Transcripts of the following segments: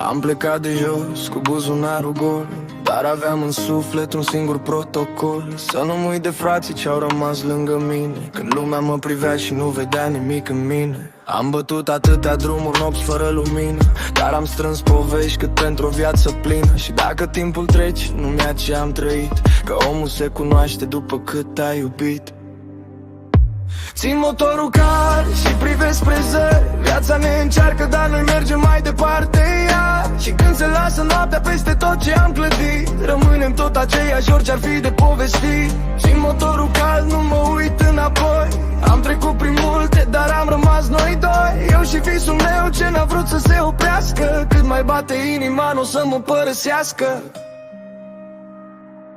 Am plecat de jos cu buzunarul gol, dar aveam în suflet un singur protocol: să nu-mi uit de frații ce-au rămas lângă mine când lumea mă privea și nu vedea nimic în mine. Am bătut atâtea drumuri, nopți fără lumină, dar am strâns povești cât pentru o viață plină. Și dacă timpul trece, nu mi-a ce am trăit, că omul se cunoaște după cât a iubit. Țin motorul car și privesc spre zări. Viața ne încearcă, dar noi mergem mai departe iar. Și când se lasă noaptea peste tot ce am clădit, rămânem tot aceiași, orice-ar fi de povestit. Țin motorul car, nu mă uit înapoi. Am trecut prin multe, dar am rămas noi doi. Eu și visul meu ce n-a vrut să se oprească. Cât mai bate inima, n-o să mă părăsească.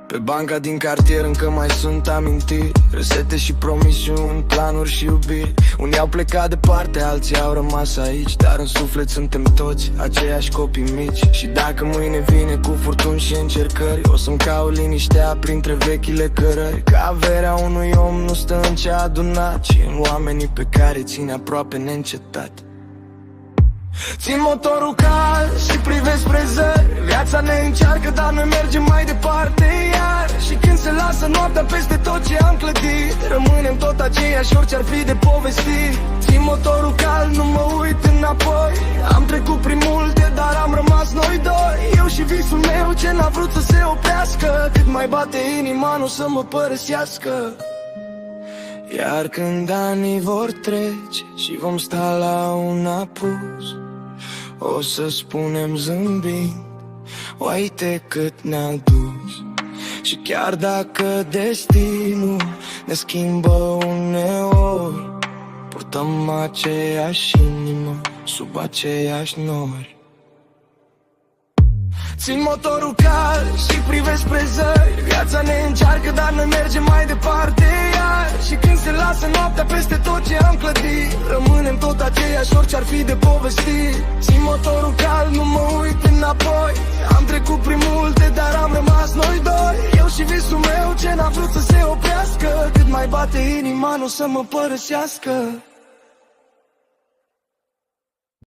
Pe banca din cartier încă mai sunt amintiri, resete și promisiuni, planuri și iubiri. Unii au plecat departe, alții au rămas aici, dar în suflet suntem toți aceiași copii mici. Și dacă mâine vine cu furtuni și încercări, o să-mi caut liniștea printre vechile cărări. Că averea unui om nu stă în ce a adunat, ci în oamenii pe care ține aproape neîncetat. Țin motorul cald și privesc spre zări. Viața ne încearcă, dar noi mergem mai departe iar. Și când se lasă noaptea peste tot ce am clădit, rămânem tot aceiași, orice-ar fi de povestit. Țin motorul cald, nu mă uit înapoi. Am trecut prin multe, dar am rămas noi doi. Eu și visul meu ce n-a vrut să se oprească. Cât mai bate inima, n-o să mă părăsească. Iar când anii vor trece și vom sta la un apus, o să spunem zâmbind: uite cât ne-a dus. Și chiar dacă destinul ne schimbă uneori, purtăm aceeași inimă sub aceiași nori. Țin motorul cald și privesc spre zări. Viața ne încearcă, dar noi mergem mai departe iar. Și când se lasă noaptea peste tot ce am clădit, rămânem tot aceiași, orice-ar fi de povestit. Țin motorul cald, nu mă uit înapoi. Am trecut prin multe, dar am rămas noi doi. Eu și visul meu ce n-a vrut să se oprească. Cât mai bate inima, n-o să mă părăsească.